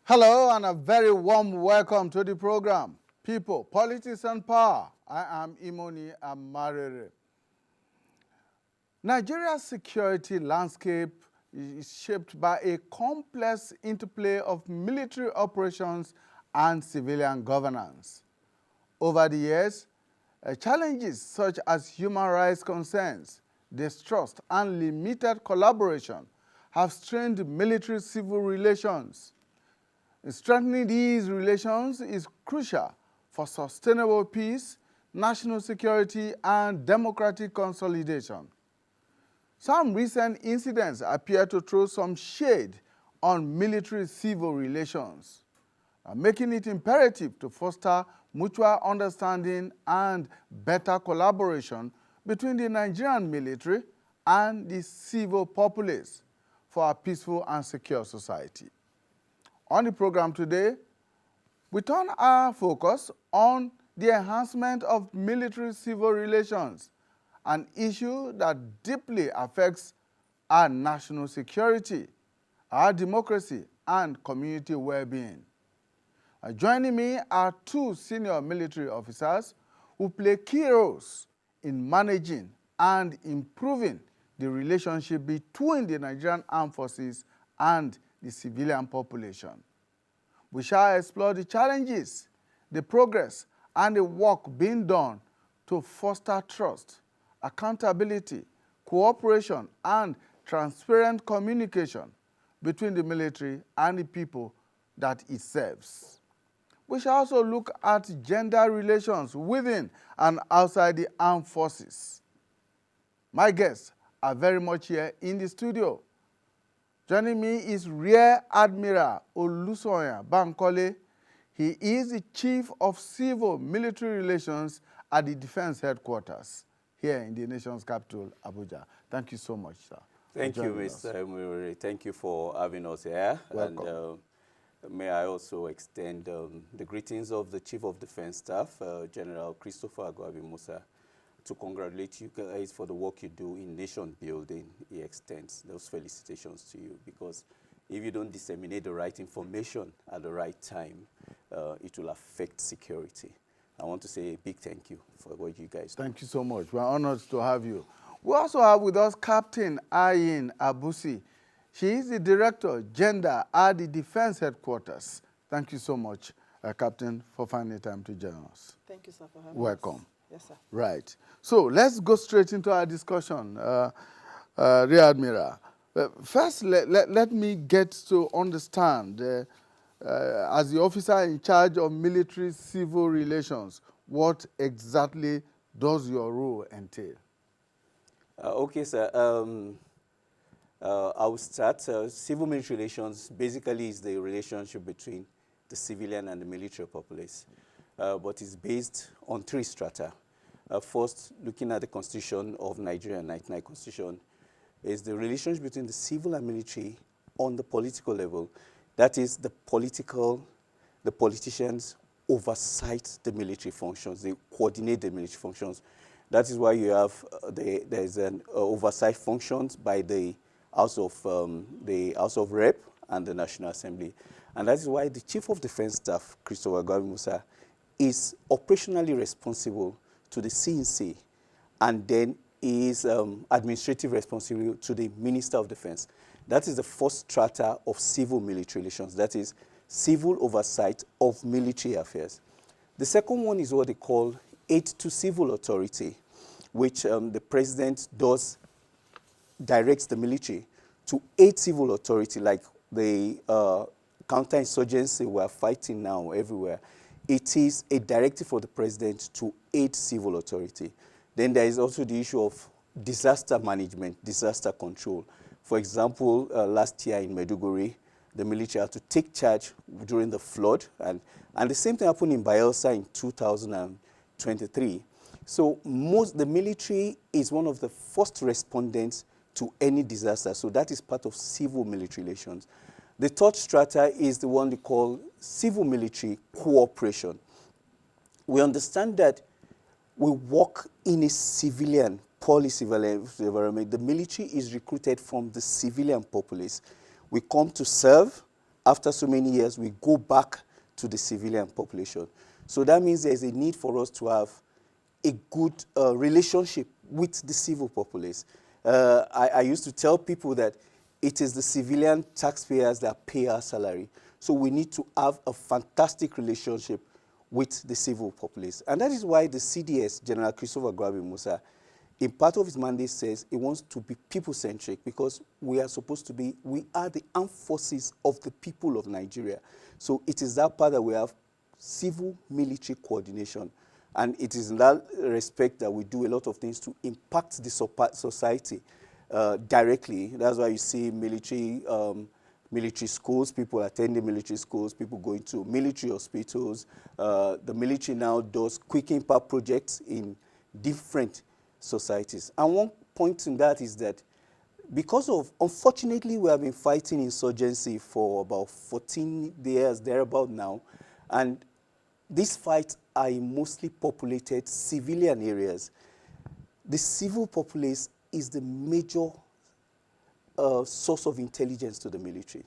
Hello and a very warm welcome to the program, People, Politics and Power. I am Imoni Amarere. Nigeria's security landscape is shaped by a complex interplay of military operations and civilian governance. Over the years, challenges such as human rights concerns, distrust, and limited collaboration have strained military-civil relations. Strengthening these relations is crucial for sustainable peace, national security, and democratic consolidation. Some recent incidents appear to throw some shade on military-civil relations, making it imperative to foster mutual understanding and better collaboration between the Nigerian military and the civil populace for a peaceful and secure society. On the program today, we turn our focus on the enhancement of military-civil relations, an issue that deeply affects our national security, our democracy, and community well-being. Joining me are two senior military officers who play key roles in managing and improving the relationship between the Nigerian Armed Forces and the civilian population. We shall explore the challenges, the progress, and the work being done to foster trust, accountability, cooperation, and transparent communication between the military and the people that it serves. We shall also look at gender relations within and outside the armed forces. My guests are very much here in the studio. Joining me is Rear Admiral Olusoya Bankole. He is the Chief of Civil Military Relations at the Defense Headquarters here in the nation's capital, Abuja. Thank you so much, sir. Thank you, Mr. Emuri. Thank you for having us here. Welcome. And may I also extend the greetings of the Chief of Defense Staff, General Christopher Agwabi Musa, to congratulate you guys for the work you do in nation building. He extends those felicitations to you, because if you don't disseminate the right information at the right time, it will affect security. I want to say a big thank you for what you guys do. Thank you so much. We're honored to have you. We also have with us Captain Ayin Abusi. She is the Director, Gender at the Defense Headquarters. Thank you so much, Captain, for finding time to join us. Thank you, sir, for having us. Welcome. Yes, sir. Right. So let's go straight into our discussion, Rear Admiral. First, let me get to understand, as the officer in charge of military-civil relations, what exactly does your role entail? Okay, sir. I will start. Civil military relations basically is the relationship between the civilian and the military populace, but it's based on three strata. First, looking at the Constitution of Nigeria, 1999 Constitution, is the relationship between the civil and military on the political level. That is, the politicians oversight the military functions. They coordinate the military functions. That is why you have there's an oversight functions by the House of Rep and the National Assembly, and that is why the Chief of Defense Staff, Christopher Agwabi Musa, is operationally responsible to the CNC, and then is administrative responsibility to the Minister of Defense. That is the first strata of civil military relations. That is civil oversight of military affairs. The second one is what they call aid to civil authority, which the president directs the military to aid civil authority, like the counterinsurgency we're fighting now everywhere. It is a directive for the president to aid civil authority. Then there is also the issue of disaster management, disaster control. For example, last year in Maiduguri, the military had to take charge during the flood, and the same thing happened in Bayelsa in 2023. So the military is one of the first respondents to any disaster, so that is part of civil military relations. The third strata is the one they call civil-military cooperation. We understand that we work in a civilian policy environment. The military is recruited from the civilian populace. We come to serve, after so many years, we go back to the civilian population. So that means there's a need for us to have a good relationship with the civil populace. I used to tell people that it is the civilian taxpayers that pay our salary. So we need to have a fantastic relationship with the civil populace. And that is why the CDS, General Christopher Grabi Musa, in part of his mandate says he wants to be people-centric because we are the armed forces of the people of Nigeria. So it is that part that we have civil-military coordination. And it is in that respect that we do a lot of things to impact the society directly. That's why you see military schools, people attending military schools, people going to military hospitals. The military now does quick impact projects in different societies. And one point in that is that because of, unfortunately, we have been fighting insurgency for about 14 years, thereabout now, and these fights are in mostly populated civilian areas. The civil populace is the major source of intelligence to the military.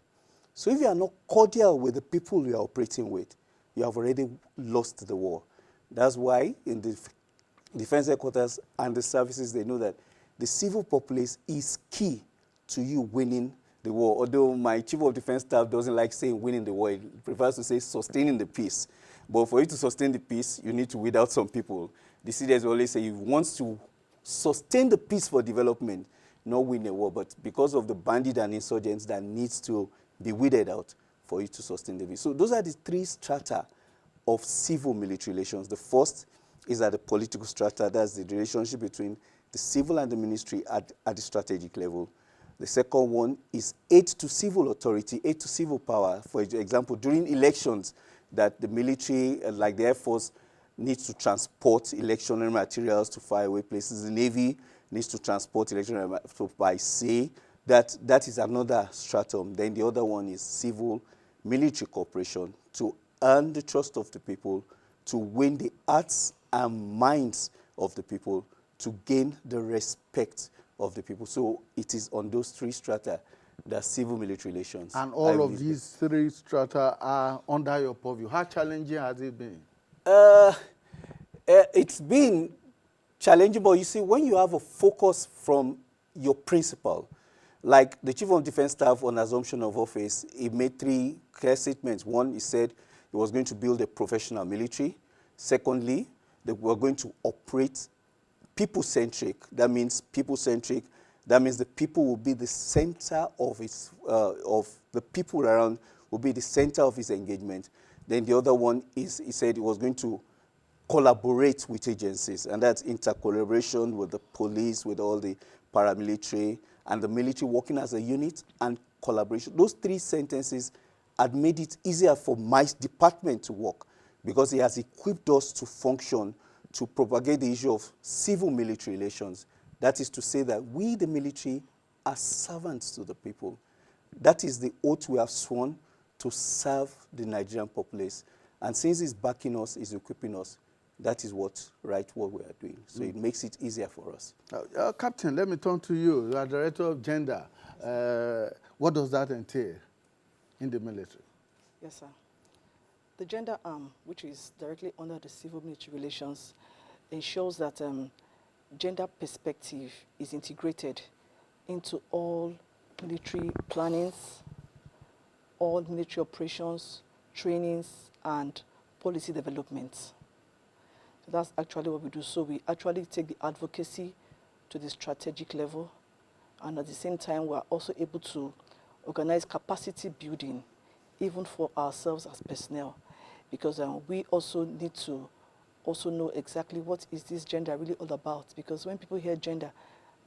So if you are not cordial with the people you are operating with, you have already lost the war. That's why in the defense headquarters and the services, they know that the civil populace is key to you winning the war. Although my chief of defense staff doesn't like saying winning the war, he prefers to say sustaining the peace. But for you to sustain the peace, you need to weed out some people. The CDS always say he wants to sustain the peace for development, not win a war. But because of the bandit and insurgents, that needs to be weeded out for you to sustain the peace. So those are the three strata of civil-military relations. The first is at the political strata. That's the relationship between the civil and the ministry at the strategic level. The second one is aid to civil authority, aid to civil power. For example, during elections, that the military, like the Air Force, needs to transport electionary materials to faraway places. The Navy needs to transport electionary materials by sea. That is another stratum. Then the other one is civil-military cooperation to earn the trust of the people, to win the hearts and minds of the people, to gain the respect of the people. So it is on those three strata that civil-military relations. And all of these three strata are under your purview. How challenging has it been? It's been challenging, but you see, when you have a focus from your principal, like the Chief of Defense Staff on assumption of office, he made three clear statements. One, he said he was going to build a professional military. Secondly, they were going to operate people-centric. That means people-centric. That means the people will be the center of the people around will be the center of his engagement. Then the other one is, he said he was going to collaborate with agencies, and that's inter-collaboration with the police, with all the paramilitary, and the military working as a unit, and collaboration. Those three sentences had made it easier for my department to work because he has equipped us to function, to propagate the issue of civil-military relations. That is to say that we, the military, are servants to the people. That is the oath we have sworn to serve the Nigerian populace. And since he's backing us, he's equipping us, that is what we are doing. So it makes it easier for us. Captain, let me turn to you. You are Director of Gender. What does that entail in the military? Yes, sir. The gender arm, which is directly under the civil-military relations, ensures that gender perspective is integrated into all military plannings, all military operations, trainings, and policy developments. So that's actually what we do. So we actually take the advocacy to the strategic level, and at the same time, we are also able to organize capacity building, even for ourselves as personnel, because we also need to also know exactly what is this gender really all about, because when people hear gender,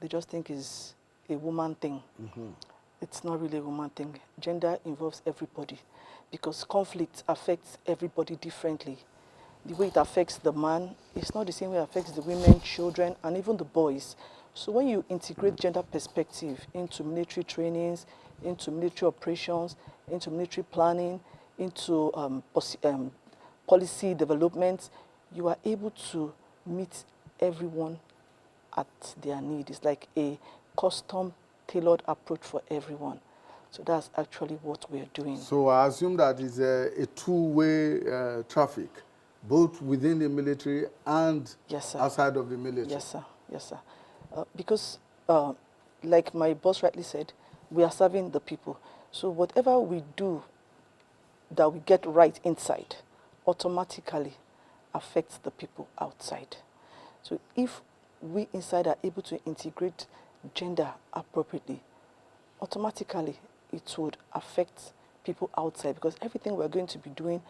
they just think it's a woman thing. Mm-hmm. It's not really a woman thing. Gender involves everybody, because conflict affects everybody differently. The way it affects the man is not the same way it affects the women, children, and even the boys. So when you integrate gender perspective into military trainings, into military operations, into military planning, into policy development, you are able to meet everyone at their need. It's like a custom tailored approach for everyone. So that's actually what we're doing. So I assume that is a two-way traffic, both within the military and Yes, sir. outside of the military. Yes, sir. Yes, sir. Because, like my boss rightly said, we are serving the people. So whatever we do that we get right inside automatically affects the people outside. So if we inside are able to integrate gender appropriately, automatically it would affect people outside, because everything we're going to be doing,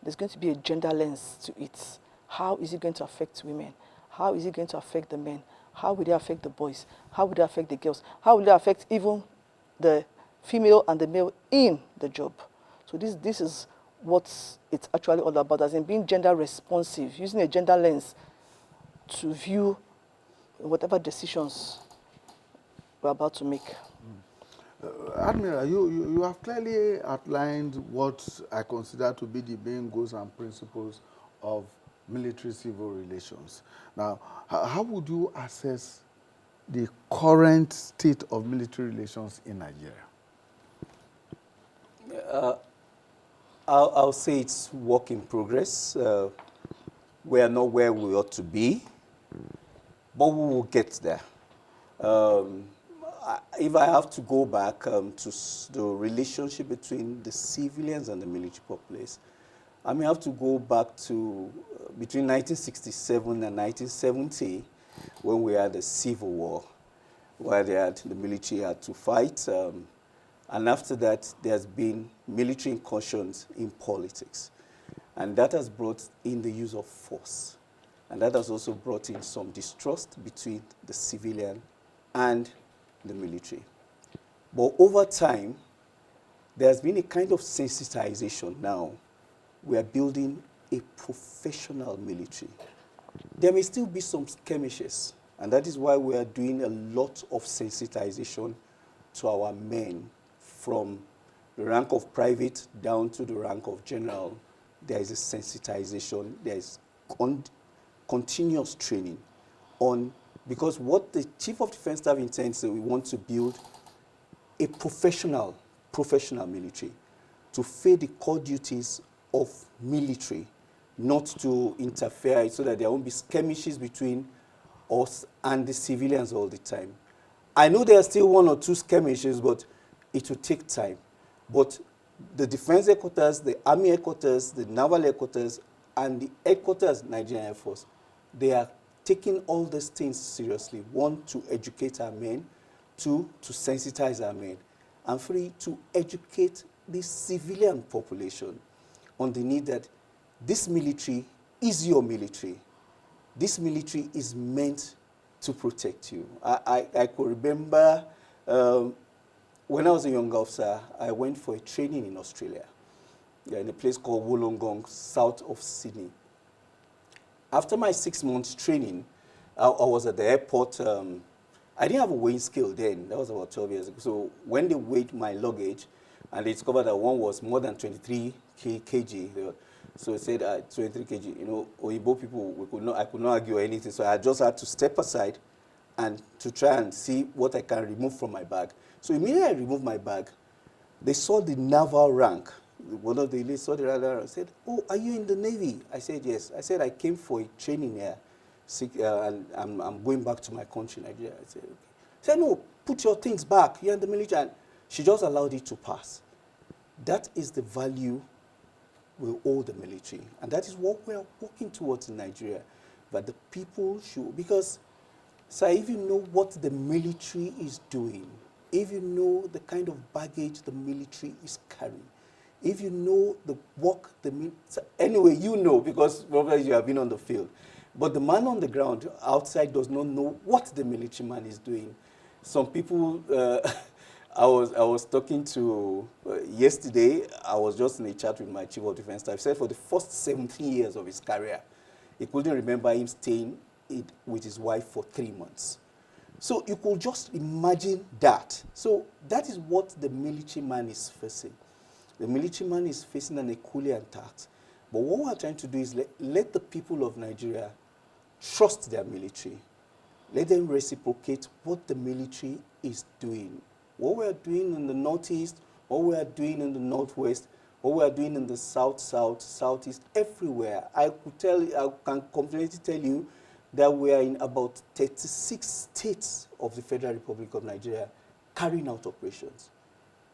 there's going to be a gender lens to it. How is it going to affect women? How is it going to affect the men? How will it affect the boys? How will it affect the girls? How will it affect even the female and the male in the job? So this is what it's actually all about, as in being gender responsive, using a gender lens to view whatever decisions we're about to make. Admiral, you have clearly outlined what I consider to be the main goals and principles of military-civil relations. Now, how would you assess the current state of military relations in Nigeria? I'll say it's work in progress. We are not where we ought to be, but we will get there. If I have to go back to the relationship between the civilians and the military populace, I may have to go back to between 1967 and 1970, when we had a civil war, where the military had to fight. And after that, there's been military incursions in politics. And that has brought in the use of force. And that has also brought in some distrust between the civilian and the military. But over time, there's been a kind of sensitization now. We are building a professional military. There may still be some skirmishes, and that is why we are doing a lot of sensitization to our men, from the rank of private down to the rank of general. There is a sensitization, there is continuous training on, because what the Chief of Defense Staff intends, we want to build a professional military to fill the core duties of military, not to interfere, so that there won't be skirmishes between us and the civilians all the time. I know there are still one or two skirmishes, but it will take time. But the defense headquarters, the army headquarters, the naval headquarters, and the headquarters Nigerian Air Force, they are taking all these things seriously. One, to educate our men. Two, to sensitize our men. And three, to educate the civilian population on the need that this military is your military. This military is meant to protect you. I could remember when I was a young officer, I went for a training in Australia, in a place called Wollongong, south of Sydney. After my 6 months training, I was at the airport. I didn't have a weighing scale then. That was about 12 years ago. So when they weighed my luggage, and they discovered that one was more than 23 kg, so it said 23 kg. You know, Oyibo people, I could not argue or anything. So I just had to step aside and to try and see what I can remove from my bag. So immediately I removed my bag, they saw the naval rank. One of the ladies saw the naval rank and said, "Oh, are you in the Navy?" I said, "Yes." I said, "I came for a training here, and I'm going back to my country, Nigeria." I said, "Okay." She said, "No, put your things back. You're in the military." And she just allowed it to pass. That is the value we owe the military. And that is what we are working towards in Nigeria. But the people should, because, sir, if you know what the military is doing, if you know the kind of baggage the military is carrying, if you know the work anyway, you know, because probably you have been on the field. But the man on the ground outside does not know what the military man is doing. Some people, I was talking to, yesterday, I was just in a chat with my Chief of Defense Staff. He said for the first 17 years of his career, he couldn't remember him staying with his wife for 3 months. So you could just imagine that. So that is what the military man is facing. The military man is facing an Herculean task. But what we're trying to do is let the people of Nigeria trust their military. Let them reciprocate what the military is doing. What we're doing in the Northeast, what we are doing in the Northwest, what we are doing in the South, Southeast, everywhere. I can confidently tell you that we are in about 36 states of the Federal Republic of Nigeria carrying out operations.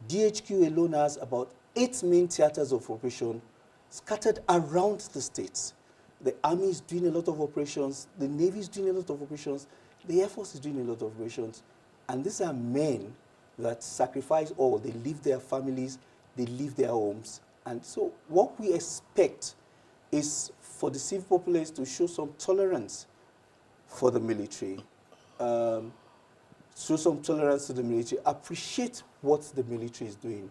DHQ alone has about 8 main theaters of operation scattered around the states. The Army is doing a lot of operations, the Navy is doing a lot of operations, the Air Force is doing a lot of operations. And these are men that sacrifice all. They leave their families, they leave their homes. And so what we expect is for the civil populace to show some tolerance for the military. Show some tolerance to the military, appreciate what the military is doing.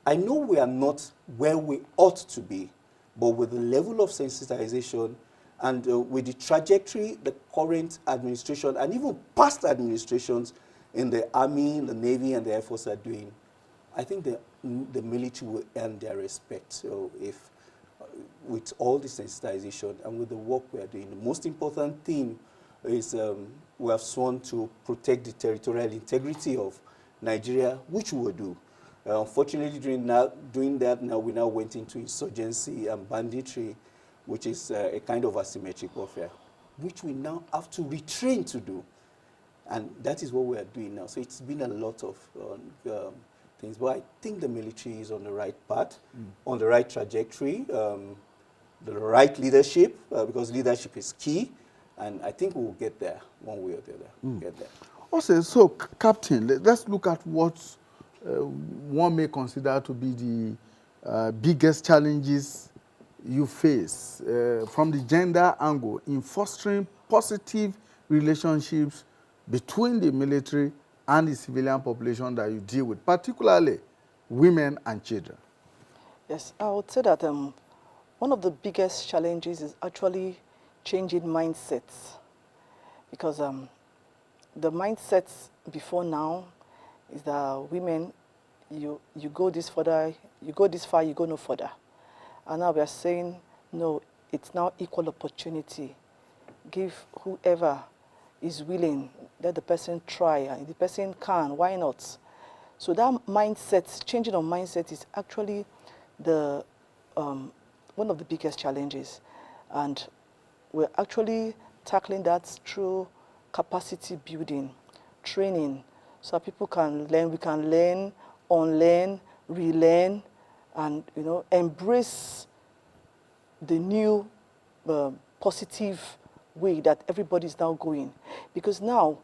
I know we are not where we ought to be, but with the level of sensitization and with the trajectory the current administration and even past administrations in the Army, the Navy, and the Air Force are doing, I think the military will earn their respect. So if, with all the sensitization and with the work we are doing, the most important thing is we have sworn to protect the territorial integrity of Nigeria, which we will do. Unfortunately, doing that now, we now went into insurgency and banditry, which is a kind of asymmetric warfare, which we now have to retrain to do. And that is what we are doing now. So it's been a lot of things. But I think the military is on the right path, on the right trajectory, the right leadership, because leadership is key. And I think we'll get there one way or the other. We'll get there. Also, so, Captain, let's look at what one may consider to be the biggest challenges you face from the gender angle in fostering positive relationships between the military and the civilian population that you deal with, particularly women and children. Yes, I would say that one of the biggest challenges is actually changing mindsets, because the mindsets before now is that women, you go this further, you go this far, you go no further. And now we are saying, no, it's now equal opportunity. Give whoever is willing, let the person try, and if the person can, why not? So that mindset, changing of mindset is actually the one of the biggest challenges. And we're actually tackling that through capacity building, training, so people can learn, we can learn, unlearn, relearn, and embrace the new positive way that everybody is now going. Because now,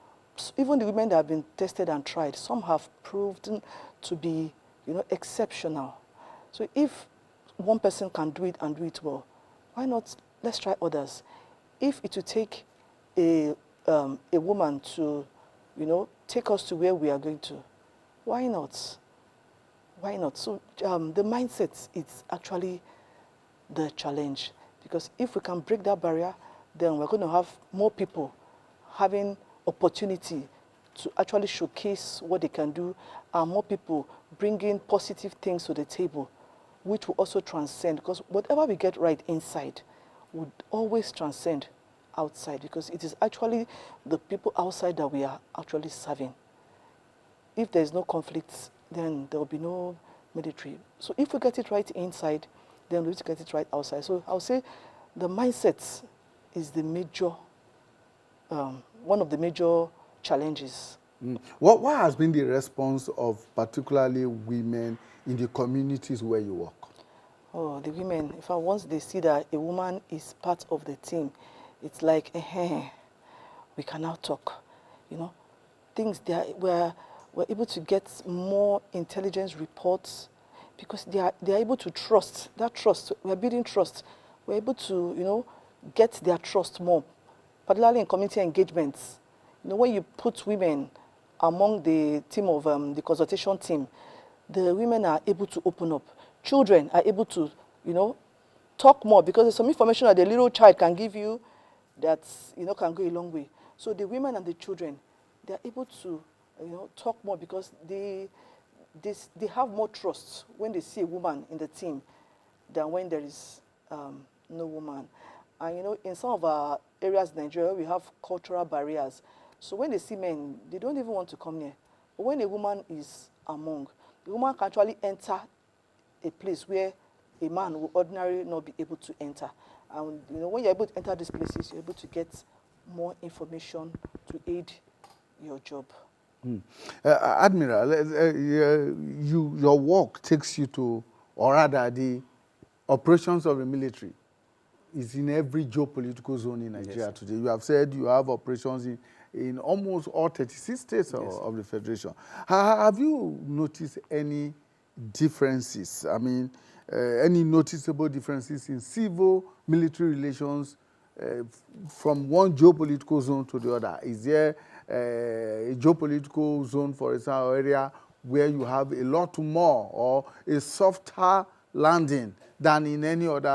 even the women that have been tested and tried, some have proven to be exceptional. So if one person can do it and do it well, why not let's try others? If it will take a woman to, take us to where we are going to, why not? Why not? So the mindset is actually the challenge, because if we can break that barrier, then we're going to have more people having opportunity to actually showcase what they can do, and more people bringing positive things to the table, which will also transcend, because whatever we get right inside would always transcend outside, because it is actually the people outside that we are actually serving. If there's no conflicts, then there will be no military. So if we get it right inside, then we need to get it right outside. So I'll say the mindset is the major, one of the major challenges. What has been the response of particularly women in the communities where you work? Oh, the women, if once they see that a woman is part of the team, it's like, we can now talk. Things we're able to get more intelligence reports, because they are able to trust. That trust, we're building trust. We're able to, get their trust more, particularly in community engagements. When you put women among the team of the consultation team, the women are able to open up. Children are able to, talk more, because there's some information that the little child can give you that, can go a long way. So the women and the children, they're able to, talk more, because they have more trust when they see a woman in the team than when there is no woman. And, in some of our areas in Nigeria, we have cultural barriers. So when they see men, they don't even want to come near. But when a woman is among, The woman can actually enter a place where a man will ordinarily not be able to enter. And when you're able to enter these places, you're able to get more information to aid your job. Admiral, your work takes you to, or rather the operations of the military is in every geopolitical zone in Nigeria Yes, today. You have said you have operations in almost all 36 states yes, of the Federation. Have you noticed any differences? I mean, any noticeable differences in civil-military relations from one geopolitical zone to the other? Is there a geopolitical zone, for example, area where you have a lot more or a softer landing than in any other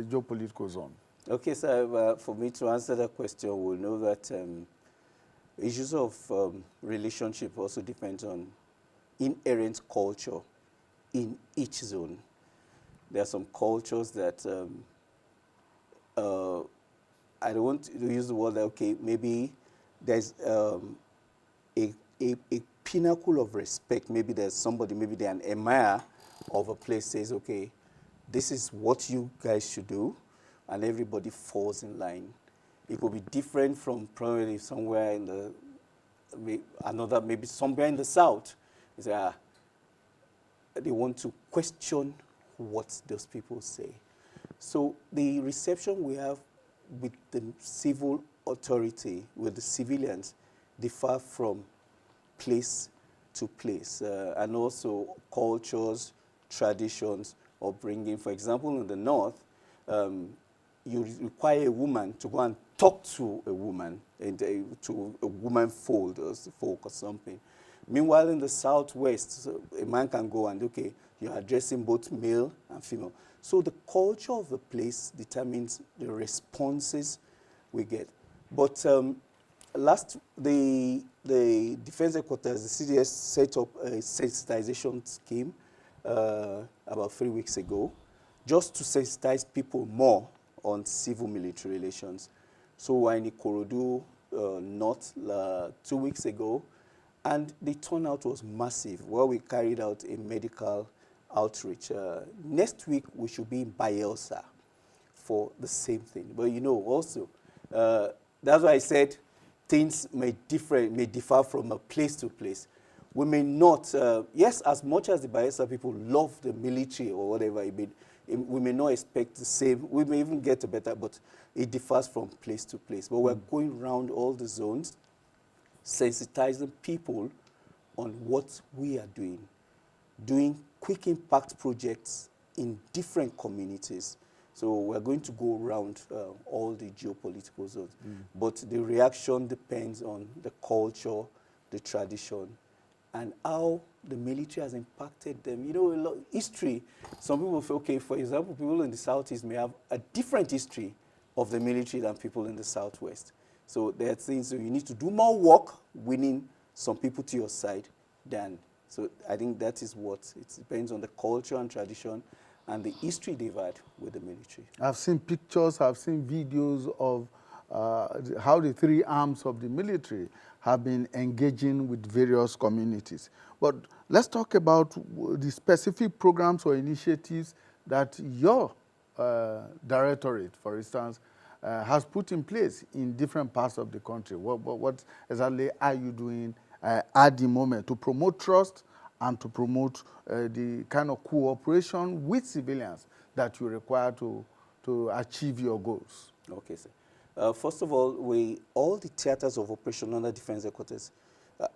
geopolitical zone? Okay, so for me to answer that question, we'll know that issues of relationship also depends on inherent culture in each zone. There are some cultures that I don't want to use the word that, okay, maybe there's a pinnacle of respect. Maybe there's somebody, maybe they're an emir of a place says, okay, this is what you guys should do, and everybody falls in line. It could be different from probably somewhere in the, maybe somewhere in the south. It's, they want to question what those people say. So the reception we have with the civil authority, with the civilians, differ from place to place, and also cultures, traditions, or bringing. For example, in the north, you require a woman to go and talk to a woman, to a woman folk or something. Meanwhile, in the southwest, a man can go and, okay, you're addressing both male and female. So the culture of the place determines the responses we get. But the Defense Headquarters, the CDS, set up a sensitization scheme about 3 weeks ago, just to sensitize people more on civil-military relations. So we're in Ikorodu North 2 weeks ago, and the turnout was massive, where we carried out a medical outreach. Next week, we should be in Bayelsa for the same thing. But also, that's why I said things may differ from a place to place. We may not, yes, as much as the Bayelsa people love the military or whatever it may, we may not expect the same. We may even get a better, but it differs from place to place. But we're going around all the zones, sensitizing people on what we are doing quick impact projects in different communities. So we're going to go around all the geopolitical zones. But the reaction depends on the culture, the tradition, and how the military has impacted them. History, some people feel, okay, for example, people in the Southeast may have a different history of the military than people in the Southwest. So there are things that you need to do more work winning some people to your side than. So I think that is what, it depends on the culture and tradition and the history they've had with the military. I've seen pictures, I've seen videos of how the three arms of the military have been engaging with various communities. But let's talk about the specific programs or initiatives that your directorate, for instance, has put in place in different parts of the country. What exactly are you doing at the moment to promote trust and to promote the kind of cooperation with civilians that you require to achieve your goals? Okay, sir. First of all, all the theaters of operation under Defense Headquarters,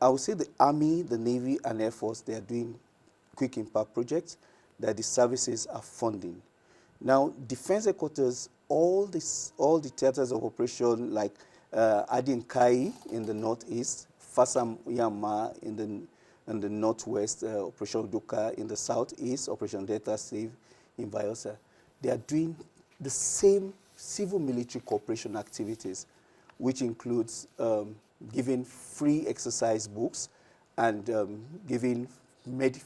I would say the Army, the Navy, and Air Force, they are doing quick impact projects that the services are funding. Now, Defense Headquarters, all the theaters of operation like Adinkai in the northeast, Fasam Yama in the northwest, Operation Doka in the southeast, Operation Delta Save in Bayelsa, they are doing the same civil-military cooperation activities, which includes giving free exercise books and giving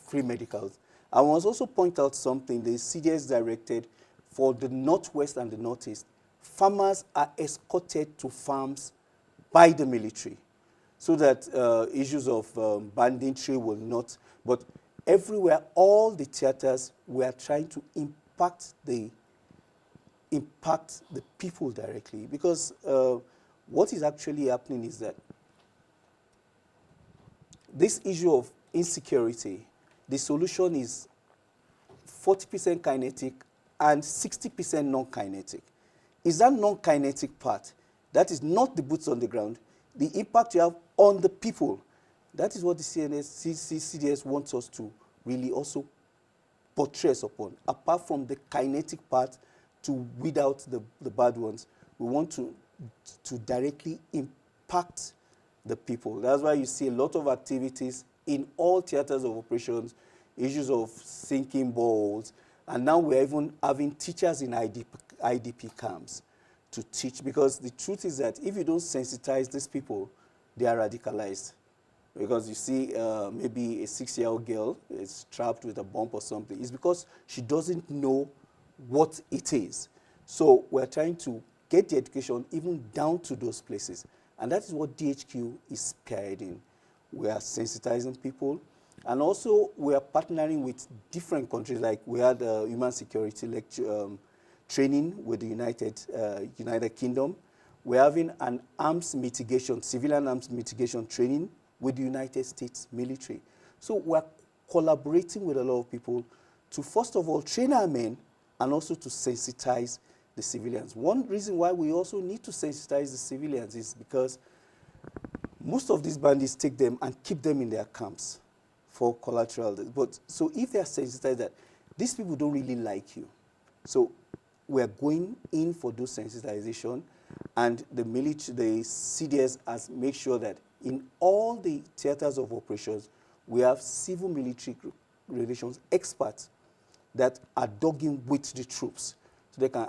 free medicals. I must also point out something the CDS directed for the northwest and the northeast. Farmers are escorted to farms by the military. so that issues of banditry will not. But everywhere, all the theaters, we are trying to impact the people directly, because what is actually happening is that this issue of insecurity, the solution is 40% kinetic and 60% non-kinetic. Is that non-kinetic part, that is not the boots on the ground, the impact you have on the people, that is what the CDS wants us to really also portray us upon. Apart from the kinetic part to weed out the bad ones, we want to directly impact the people. That's why you see a lot of activities in all theaters of operations, issues of sinking balls, and now we're even having teachers in IDP camps to teach, because the truth is that if you don't sensitize these people, they are radicalized. Because you see maybe a 6-year-old girl is trapped with a bomb or something, it's because she doesn't know what it is. So we're trying to get the education even down to those places. And that is what DHQ is spearheading. We are sensitizing people. And also, we are partnering with different countries. Like we had a human security lecture, training with the United Kingdom. We're having an arms mitigation, civilian arms mitigation training with the United States military. So we're collaborating with a lot of people to, first of all, train our men and also to sensitize the civilians. One reason why we also need to sensitize the civilians is because most of these bandits take them and keep them in their camps for collateral. But so if they are sensitized that these people don't really like you, so we're going in for those sensitization, and the military, the CDS has made sure that in all the theaters of operations, we have civil-military relations experts that are dogging with the troops. So they can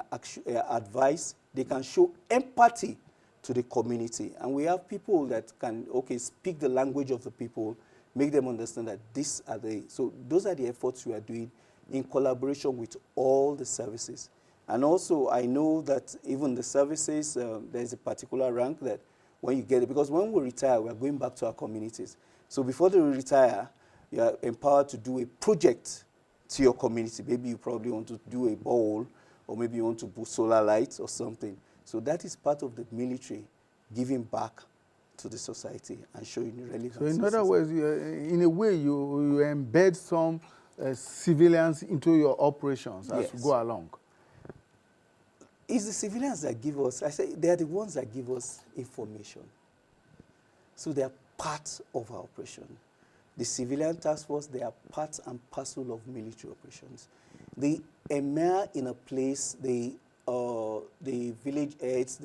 advise, they can show empathy to the community. And we have people that can, speak the language of the people, make them understand that these are so those are the efforts we are doing in collaboration with all the services. And also, I know that even the services, there's a particular rank that when you get it, because when we retire, we are going back to our communities. So before they retire, you are empowered to do a project to your community. Maybe you probably want to do a bowl, or maybe you want to put solar lights or something. So that is part of the military giving back to the society and showing relevance. So in other words, in a way, you embed some civilians into your operations as you go along. It's the civilians that give us, I say, they are the ones that give us information. So they are part of our operation. The civilian task force, they are part and parcel of military operations. The emir in a place, the village heads,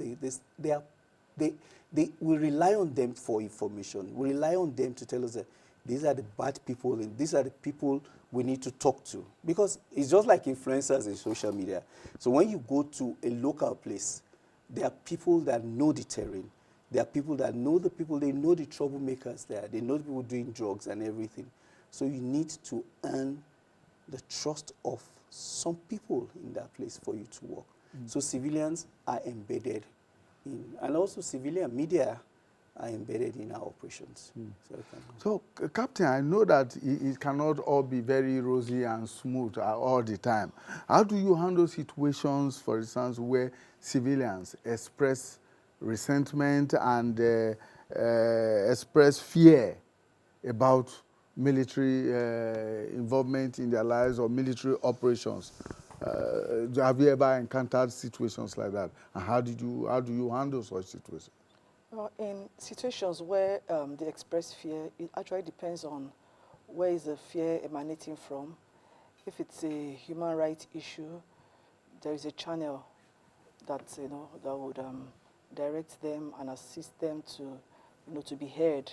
we rely on them for information. We rely on them to tell us that these are the bad people and these are the people we need to talk to. Because it's just like influencers in social media. So when you go to a local place, there are people that know the terrain. There are people that know the people, they know the troublemakers there. They know the people doing drugs and everything. So you need to earn the trust of some people in that place for you to work. So civilians are embedded in, and also civilian media are embedded in our operations. So, Captain, I know that it cannot all be very rosy and smooth all the time. How do you handle situations, for instance, where civilians express resentment and express fear about military involvement in their lives or military operations? Have you ever encountered situations like that? And how do you handle such situations? In situations where they express fear, it actually depends on where is the fear emanating from. If it's a human rights issue, there is a channel that that would direct them and assist them to to be heard.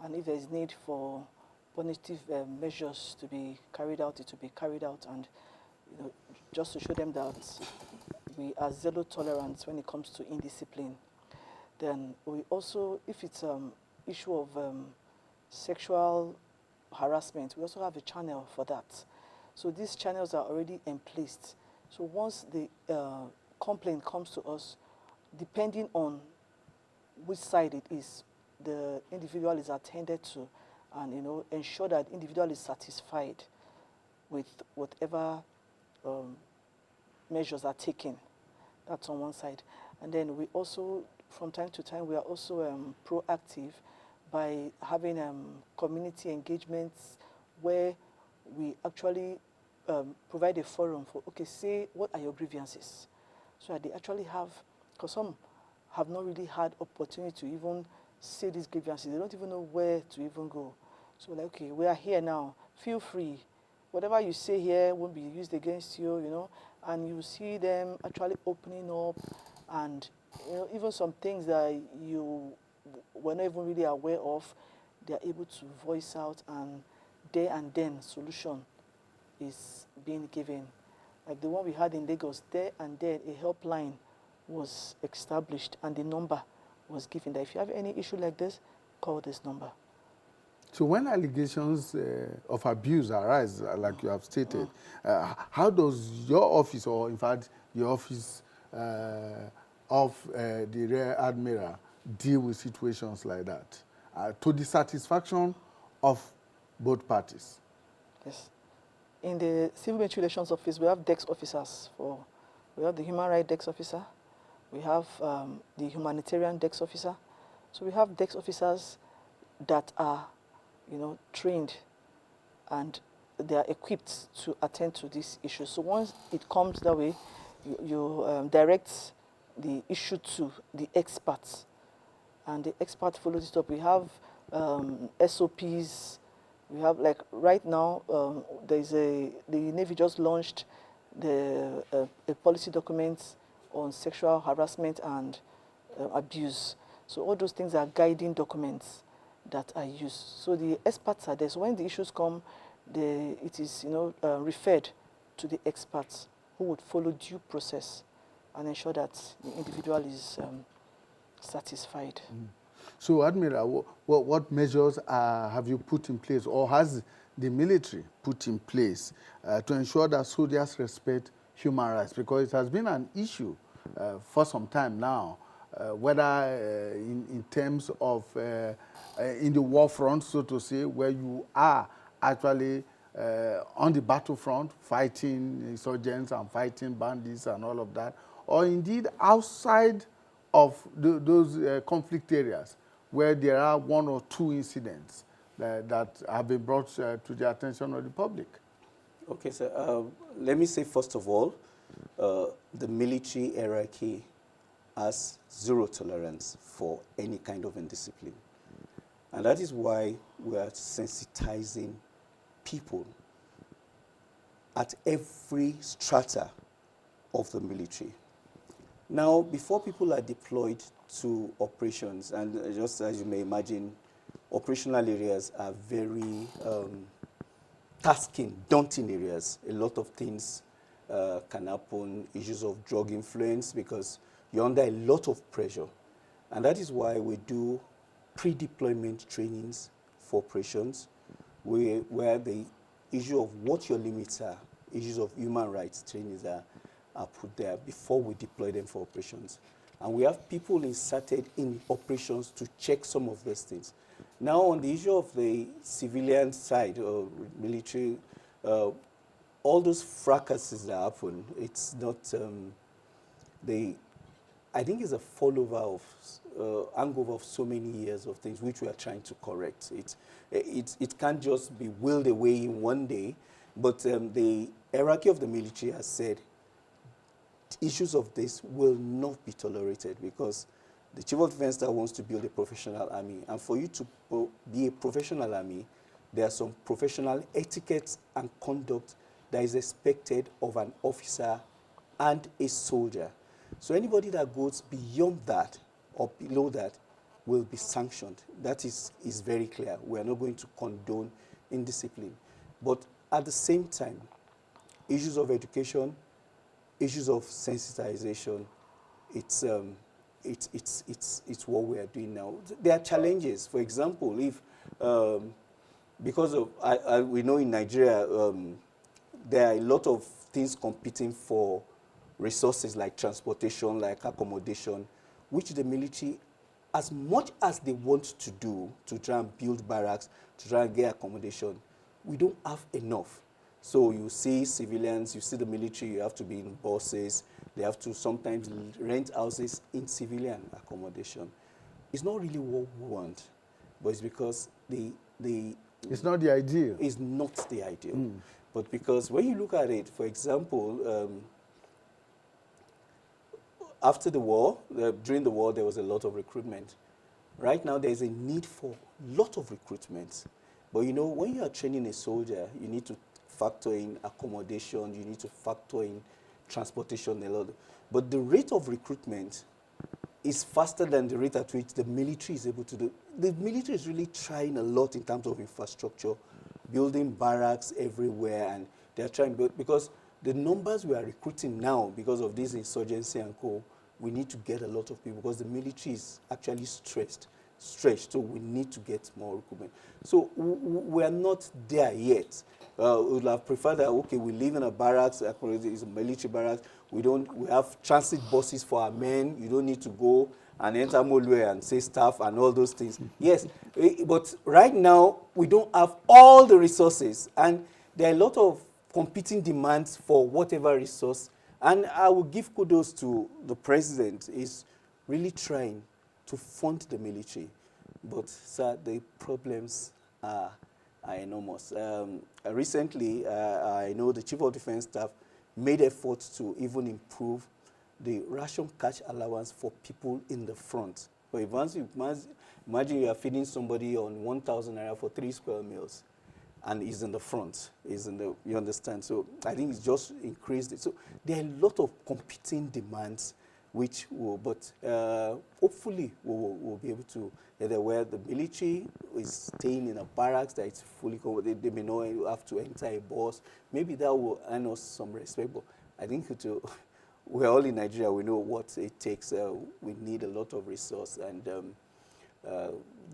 And if there is need for punitive measures to be carried out, it will be carried out, and just to show them that we are zero tolerance when it comes to indiscipline. Then we also, if it's issue of sexual harassment, we also have a channel for that. So these channels are already in place. So once the complaint comes to us, depending on which side it is, the individual is attended to, and ensure that individual is satisfied with whatever measures are taken. That's on one side. And then we also, from time to time, we are also proactive by having community engagements where we actually provide a forum for, okay, say, what are your grievances? So that they actually have, because some have not really had opportunity to even say these grievances. They don't even know where to even go. So like, okay, we are here now. Feel free. Whatever you say here won't be used against you, and you see them actually opening up, and even some things that you were not even really aware of, they are able to voice out, and there and then solution is being given. Like the one we had in Lagos, there and then a helpline was established and the number was given that if you have any issue like this, call this number. So when allegations of abuse arise, like you have stated, how does your office, or in fact your office of the Rear Admiral, deal with situations like that to the satisfaction of both parties? Yes. In the Civil Military Relations Office, we have desk officers. We have the Human Rights Desk Officer, we have the Humanitarian Desk Officer. So we have desk officers that are, trained, and they are equipped to attend to these issues. So once it comes that way, you direct the issue to the experts, and the expert follows it up. We have SOPs. We have, like right now, the Navy just launched a policy document on sexual harassment and abuse. So all those things are guiding documents that are used. So the experts are there. So when the issues come, it is referred to the experts who would follow due process and ensure that the individual is satisfied. So, Admiral, what measures have you put in place, or has the military put in place to ensure that soldiers respect human rights? Because it has been an issue for some time now, whether in terms of in the war front, so to say, where you are actually on the battlefront fighting insurgents and fighting bandits and all of that, or indeed outside of those conflict areas where there are one or two incidents that have been brought to the attention of the public. Okay, so let me say first of all, the military hierarchy has zero tolerance for any kind of indiscipline. And that is why we are sensitizing people at every strata of the military. Now, before people are deployed to operations, and just as you may imagine, operational areas are very tasking, daunting areas. A lot of things can happen, issues of drug influence, because you're under a lot of pressure. And that is why we do pre-deployment trainings for operations, where the issue of what your limits are, issues of human rights trainings are put there before we deploy them for operations. And we have people inserted in operations to check some of those things. Now, on the issue of the civilian side, or military, all those fracases that happen, it's not, I think it's a fallover of, hangover of so many years of things which we are trying to correct. It can't just be willed away in one day, but the hierarchy of the military has said issues of this will not be tolerated, because the Chief of Defense Staff wants to build a professional army. And for you to be a professional army, there are some professional etiquettes and conduct that is expected of an officer and a soldier. So anybody that goes beyond that or below that will be sanctioned. That is very clear. We are not going to condone indiscipline. But at the same time, issues of education, issues of sensitization, it's what we are doing now. There are challenges. For example, if because of we know in Nigeria there are a lot of things competing for resources like transportation, like accommodation, which the military as much as they want to do to try and build barracks, to try and get accommodation, we don't have enough. So you see civilians, you see the military, you have to be in buses, they have to sometimes rent houses in civilian accommodation. It's not really what we want, but it's because it's not the ideal. It's not the ideal. But because when you look at it, for example, after the war, during the war, there was a lot of recruitment. Right now, there's a need for a lot of recruitment. But you know, when you are training a soldier, you need to factor in accommodation, you need to factor in transportation a lot. But the rate of recruitment is faster than the rate at which the military is able to do. The military is really trying a lot in terms of infrastructure, building barracks everywhere, and they're trying, because the numbers we are recruiting now, because of this insurgency and co, we need to get a lot of people, because the military is actually stretched, so we need to get more recruitment. So we are not there yet. We would have preferred that, okay, we live in a barracks, it's a military barracks, we have transit buses for our men, you don't need to go and enter Molue and say staff and all those things. Yes, but right now, we don't have all the resources, and there are a lot of competing demands for whatever resource. And I will give kudos to the president. He's really trying to fund the military. But, sir, the problems are enormous. Recently, I know the Chief of Defense Staff made efforts to even improve the ration cash allowance for people in the front. But imagine you are feeding somebody on 1,000 naira for 3 square meals, and he's in the front, you understand? So I think it's just increased it. So there are a lot of competing demands, which will, but hopefully we'll be able to, either where the military is staying in a barracks that it's fully covered, they may not have to enter a bus. Maybe that will earn us some respect, but I think we're all in Nigeria, we know what it takes. We need a lot of resource, and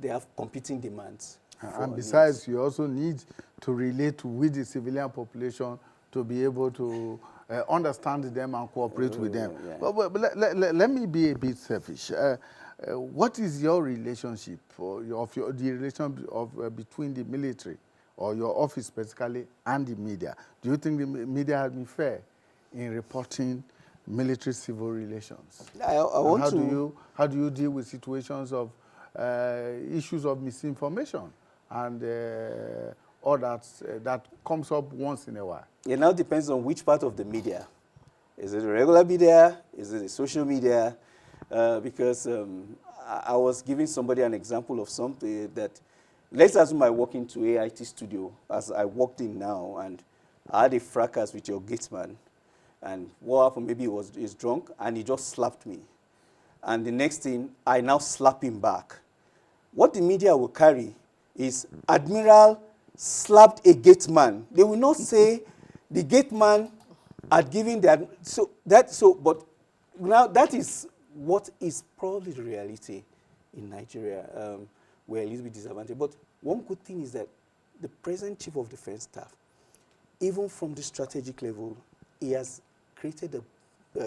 they have competing demands. And besides, you also need to relate with the civilian population to be able to understand them and cooperate with them. Yeah. But let me be a bit selfish. What is your relationship, between the military, or your office specifically, and the media? Do you think the media has been fair in reporting military-civil relations? How do you deal with situations of issues of misinformation and all that comes up once in a while? It now depends on which part of the media. Is it the regular media? Is it the social media? Because I was giving somebody an example of something that, let's assume I walk into AIT studio, as I walked in now, and I had a fracas with your gateman. And what happened, maybe he's drunk, and he just slapped me. And the next thing, I now slap him back. What the media will carry is Admiral slapped a gateman. They will not say the gateman had given that. But now that is what is probably the reality in Nigeria. We're a little bit disadvantaged. But one good thing is that the present Chief of Defense Staff, even from the strategic level, he has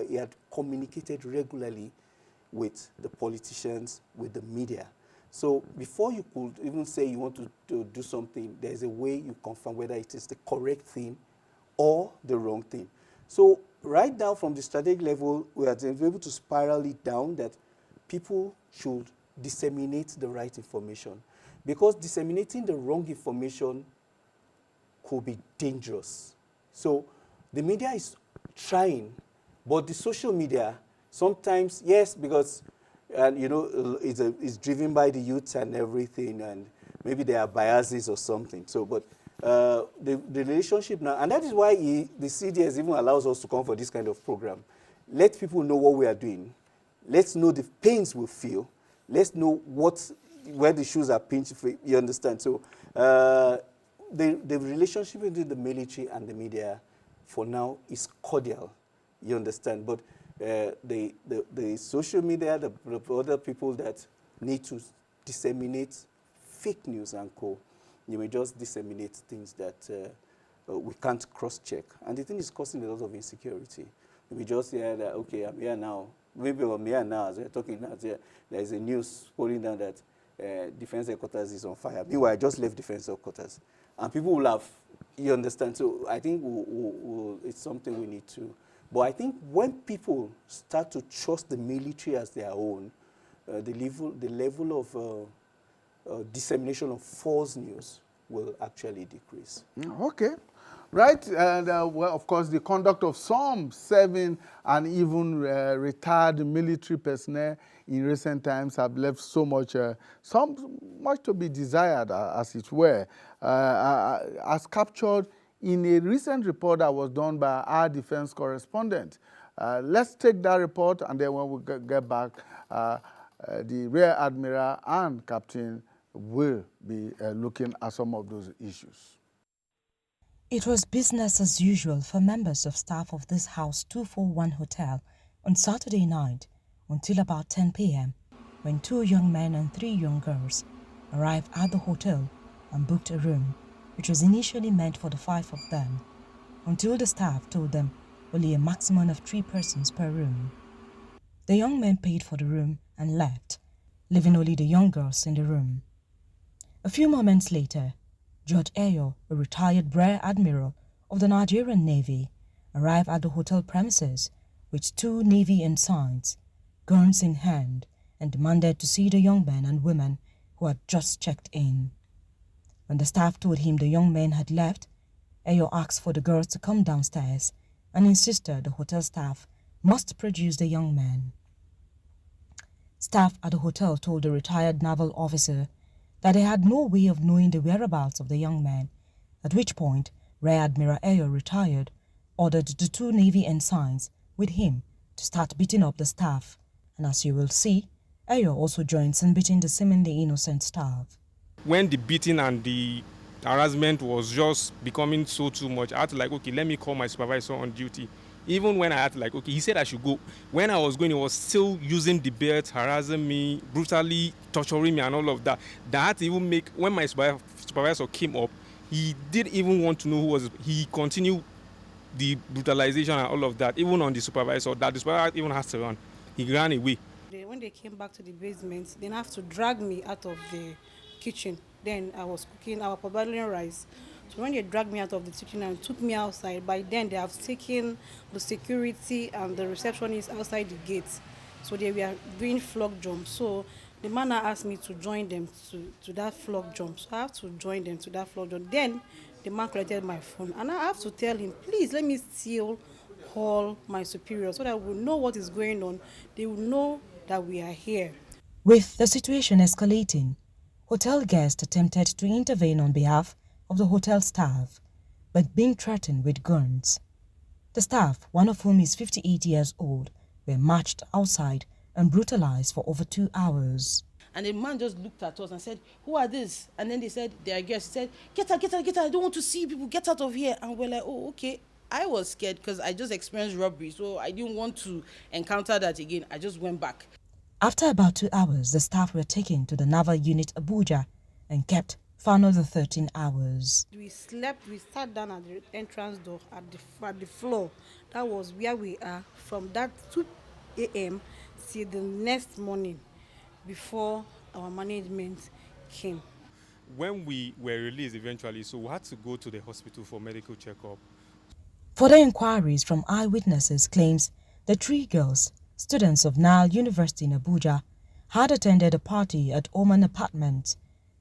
he had communicated regularly with the politicians, with the media. So before you could even say you want to do something, there's a way you confirm whether it is the correct thing or the wrong thing. So right now, from the strategic level, we are able to spiral it down that people should disseminate the right information, because disseminating the wrong information could be dangerous. So the media is trying, but the social media sometimes, yes, because it's driven by the youth and everything, and maybe there are biases or something. So, but the relationship now, and that is why the CDS even allows us to come for this kind of program. Let people know what we are doing. Let's know the pains we feel. Let's know where the shoes are pinched. You understand? So the relationship between the military and the media, for now, is cordial. You understand? But the social media, the other people that need to disseminate fake news and co, you may just disseminate things that we can't cross-check. And the thing is causing a lot of insecurity. We just hear that, okay, I'm here now, maybe on me and now, as we're talking now, there is a news pulling down that defense headquarters is on fire. Meanwhile, I just left defense headquarters. And people will have, you understand? So I think it's something we need to. But I think when people start to trust the military as their own, the level of dissemination of false news will actually decrease. Okay. Right, and well, of course, the conduct of some serving and even retired military personnel in recent times have left so much, much to be desired, as it were, as captured in a recent report that was done by our defense correspondent. Let's take that report, and then when we get back, the Rear Admiral and Captain will be looking at some of those issues. It was business as usual for members of staff of this House 241 hotel on Saturday night until about 10 p.m. when 2 young men and 3 young girls arrived at the hotel and booked a room which was initially meant for the 5 of them, until the staff told them only a maximum of 3 persons per room. The young men paid for the room and left, leaving only the young girls in the room. A few moments later, George Ayo, a retired Rear Admiral of the Nigerian Navy, arrived at the hotel premises with 2 Navy ensigns, guns in hand, and demanded to see the young men and women who had just checked in. When the staff told him the young men had left, Ayo asked for the girls to come downstairs and insisted the hotel staff must produce the young men. Staff at the hotel told the retired naval officer that they had no way of knowing the whereabouts of the young men, at which point Rear Admiral Ayo, retired, ordered the 2 Navy ensigns with him to start beating up the staff, and as you will see, Ayo also joins in beating the seemingly innocent staff. When the beating and the harassment was just becoming so too much, I had to okay, let me call my supervisor on duty. Even when I had to okay, he said I should go. When I was going, he was still using the belt, harassing me, brutally torturing me and all of that. That even make, when my supervisor came up, he didn't even want to know who was, he continued the brutalization and all of that, even on the supervisor, that the supervisor even has to run. He ran away. When they came back to the basement, they have to drag me out of the kitchen. Then I was cooking our boiling rice. So when they dragged me out of the kitchen and took me outside, by then they have taken the security and the receptionist outside the gate. So they were doing flog jump. So the man asked me to join them to that flog jump. So I have to join them to that flog jump. Then the man collected my phone. And I have to tell him, please let me still call my superiors so that we will know what is going on. They will know that we are here. With the situation escalating, hotel guests attempted to intervene on behalf of the hotel staff, but being threatened with guns. The staff, one of whom is 58 years old, were marched outside and brutalized for over 2 hours. And the man just looked at us and said, "Who are these?" And then they said, "They are guests." He said, "Get out, get out, get out. I don't want to see people. Get out of here." And we're like, "Oh, okay." I was scared because I just experienced robbery, so I didn't want to encounter that again. I just went back. After about 2 hours, the staff were taken to the Naval Unit Abuja and kept for another 13 hours. We slept, we sat down at the entrance door at the floor. That was where we are from that 2 a.m. till the next morning before our management came. When we were released eventually, so we had to go to the hospital for medical checkup. Further inquiries from eyewitnesses claims the 3 girls, students of Nile University in Abuja, had attended a party at Oman Apartment,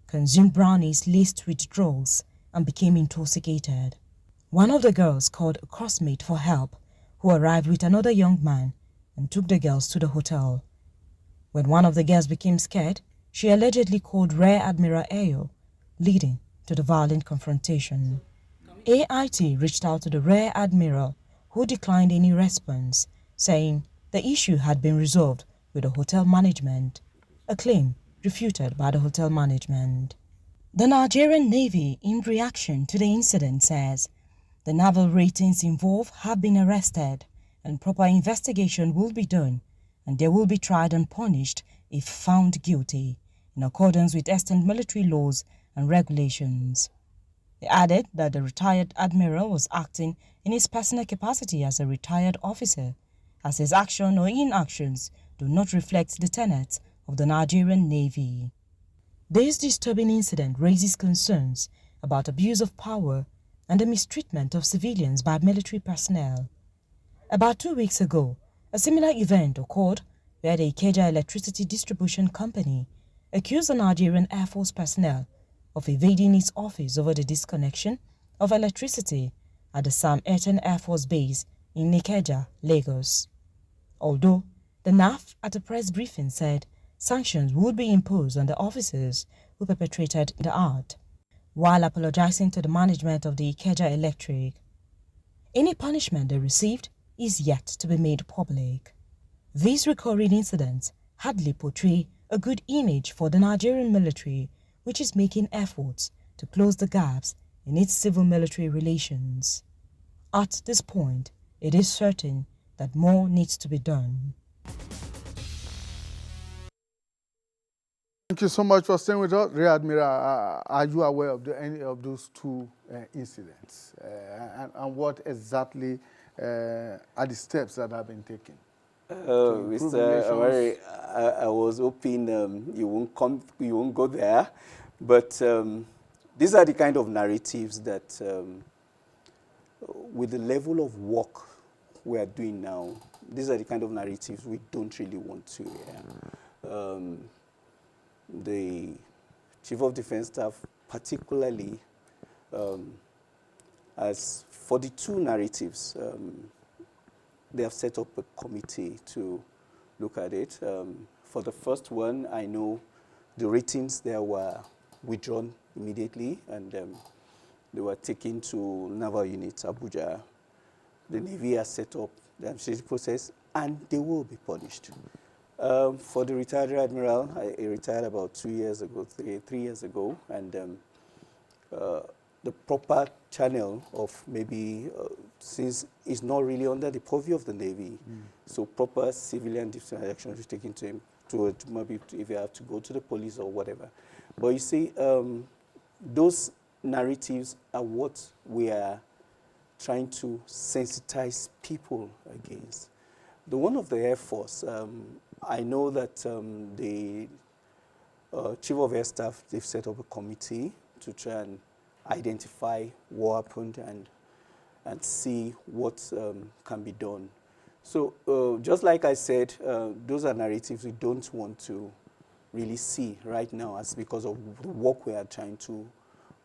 consumed brownies laced with drugs, and became intoxicated. One of the girls called a classmate for help, who arrived with another young man and took the girls to the hotel. When one of the girls became scared, she allegedly called Rear Admiral Ayo, leading to the violent confrontation. AIT reached out to the Rear Admiral, who declined any response, saying the issue had been resolved with the hotel management, a claim refuted by the hotel management. The Nigerian Navy, in reaction to the incident, says the naval ratings involved have been arrested and proper investigation will be done and they will be tried and punished if found guilty in accordance with extant military laws and regulations. They added that the retired admiral was acting in his personal capacity as a retired officer as his action or inactions do not reflect the tenets of the Nigerian Navy. This disturbing incident raises concerns about abuse of power and the mistreatment of civilians by military personnel. About 2 weeks ago, a similar event occurred where the Ikeja Electricity Distribution Company accused the Nigerian Air Force personnel of evading its office over the disconnection of electricity at the Sam Eaton Air Force Base in Ikeja, Lagos. Although the NAF at a press briefing said sanctions would be imposed on the officers who perpetrated the act, while apologizing to the management of the Ikeja Electric. Any punishment they received is yet to be made public. These recurring incidents hardly portray a good image for the Nigerian military, which is making efforts to close the gaps in its civil-military relations. At this point, it is certain that more needs to be done. Thank you so much for staying with us. Rear Admiral, are you aware of any of those two incidents? And what exactly are the steps that have been taken? Mr. Amari, I was hoping you won't go there, but these are the kind of narratives that, with the level of work we are doing now, these are the kind of narratives we don't really want to hear. The Chief of Defense Staff particularly has, for the two narratives, they have set up a committee to look at it. For the first one, I know the ratings there were withdrawn immediately, and they were taken to Naval Unit Abuja. The Navy has set up the administrative process, and they will be punished. For the retired Admiral, he retired about 2 years ago, 3 years ago, and the proper channel of maybe, since it's not really under the purview of the Navy, so proper civilian disciplinary action is taken to him, to maybe if you have to go to the police or whatever. But you see, those narratives are what we are trying to sensitize people against. The one of the Air Force, I know that the Chief of Air Staff, they've set up a committee to try and identify what happened and see what can be done. So just like I said, those are narratives we don't want to really see right now, as because of the work we are trying to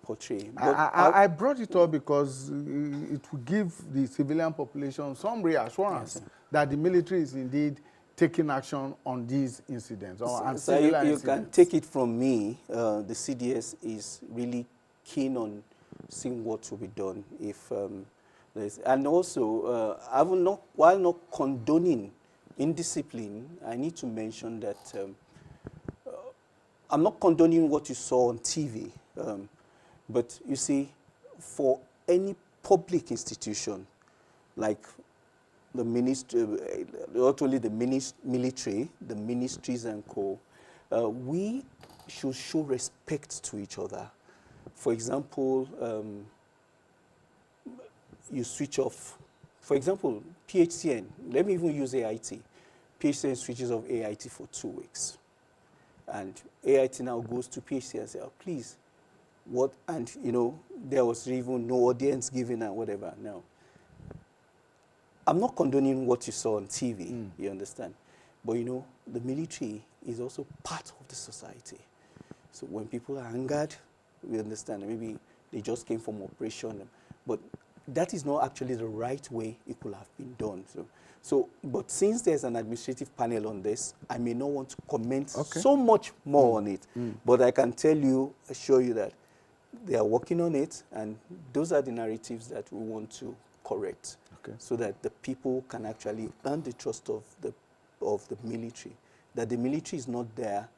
portray. But I brought it up because it will give the civilian population some reassurance that the military is indeed taking action on these incidents. So you can take it from me, the CDS is really keen on seeing what will be done if and also while not condoning indiscipline, I need to mention that I'm not condoning what you saw on TV, but you see, for any public institution like the ministry, not only the military, the ministries and co, we should show respect to each other. For example, you switch off. For example, PHCN, let me even use AIT. PHCN switches off AIT for 2 weeks. And AIT now goes to PHCN and says, oh, please, what? And, you know, there was even no audience given and whatever. Now, I'm not condoning what you saw on TV, you understand? But, you know, the military is also part of the society. So when people are angered, we understand. Maybe they just came from operation. But that is not actually the right way it could have been done. But since there's an administrative panel on this, I may not want to comment so much more on it. But I can assure you that they are working on it, and those are the narratives that we want to correct, so that the people can actually earn the trust of the military, that the military is not there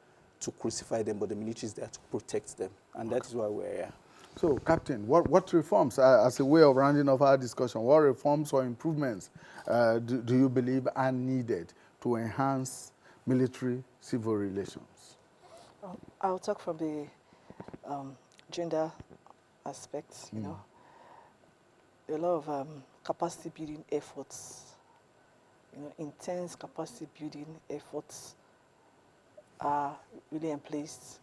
to crucify them, but the military is there to protect them, and that is why we're here. So, Captain, what reforms, as a way of rounding off our discussion, what reforms or improvements do you believe are needed to enhance military-civil relations? I'll talk from the gender aspects, you know. A lot of capacity building efforts intense capacity building efforts are really in place.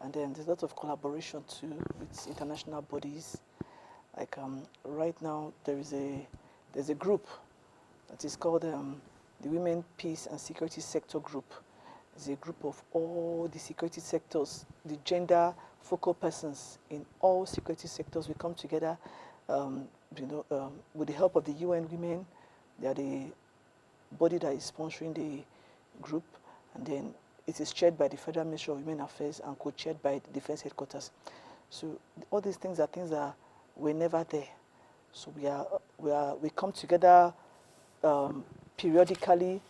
And then there's a lot of collaboration too with international bodies. Like right now, there's a group that is called the Women, Peace and Security Sector Group. It's a group of all the security sectors, the gender focal persons in all security sectors. We come together, with the help of the UN Women. They are the body that is sponsoring the group, and then it is chaired by the Federal Ministry of Women Affairs and co-chaired by the Defense Headquarters. So all these things are things that were never there. So we come together periodically,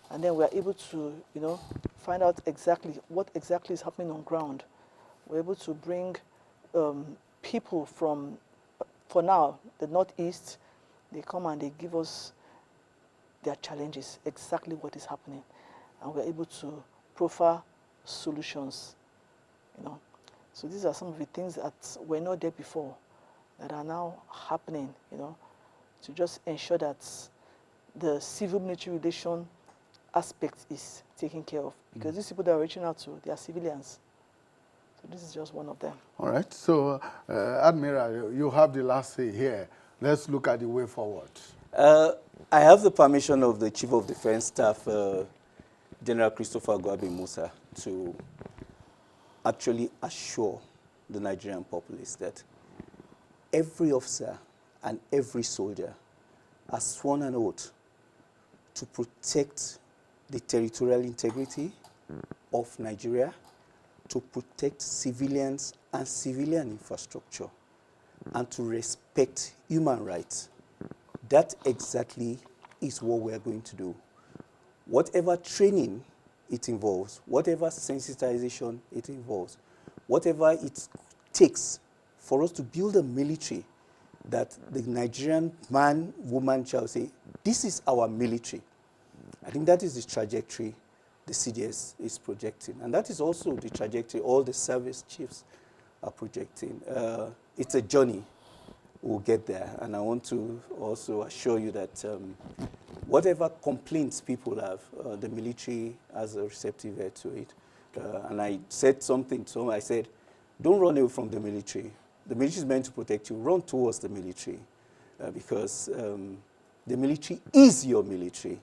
and then we are able to find out exactly what exactly is happening on ground. We're able to bring people from, for now, the Northeast. They come and they give us their challenges, exactly what is happening, and we're able to profile solutions. So these are some of the things that were not there before that are now happening. To just ensure that the civil-military relation aspect is taken care of, because these people that are reaching out to, they are civilians. So this is just one of them. All right. So, Admiral, you have the last say here. Let's look at the way forward. I have the permission of the Chief of Defense Staff, General Christopher Gwabi Musa, to actually assure the Nigerian populace that every officer and every soldier has sworn an oath to protect the territorial integrity of Nigeria, to protect civilians and civilian infrastructure, and to respect human rights. That exactly is what we are going to do. Whatever training it involves, whatever sensitization it involves, whatever it takes for us to build a military that the Nigerian man, woman shall say, this is our military. I think that is the trajectory the CDS is projecting. And that is also the trajectory all the service chiefs are projecting. It's a journey. We'll get there. And I want to also assure you that whatever complaints people have, the military has a receptive ear to it. And I said something to them. I said, don't run away from the military. The military is meant to protect you. Run towards the military because the military is your military.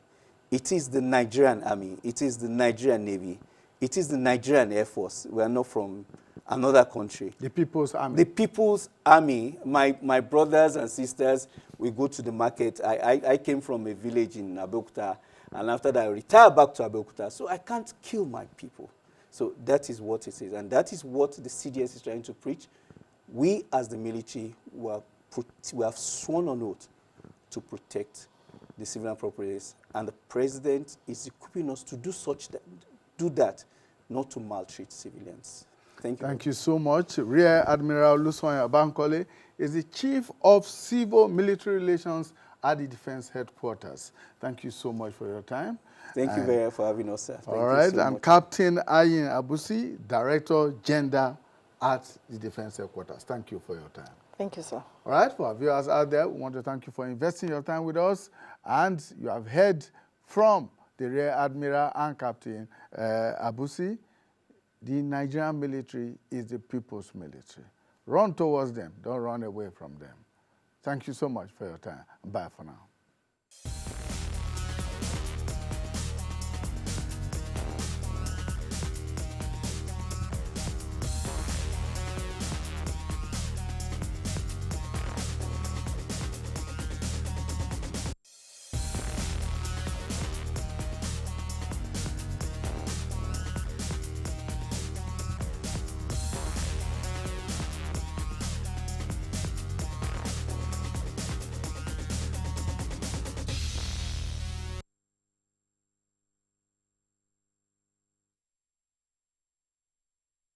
It is the Nigerian Army. It is the Nigerian Navy. It is the Nigerian Air Force. We are not from another country. The People's Army. The People's Army. My brothers and sisters, we go to the market. I came from a village in Abeokuta, and after that I retired back to Abeokuta. So I can't kill my people. So that is what it is, and that is what the CDS is trying to preach. We, as the military, we have sworn on oath to protect the civilian populace, and the president is equipping us to do that, not to maltreat civilians. Thank you. Thank you so much. Rear Admiral Lusonya Bankole is the Chief of Civil Military Relations at the Defense Headquarters. Thank you so much for your time. Thank you very much for having us, sir. All right, so and Captain Ayin Abusi, Director, Gender at the Defense Headquarters. Thank you for your time. Thank you, sir. All right, for our viewers out there, we want to thank you for investing your time with us. And you have heard from the Rear Admiral and Captain Abusi. The Nigerian military is the people's military. Run towards them. Don't run away from them. Thank you so much for your time. Bye for now.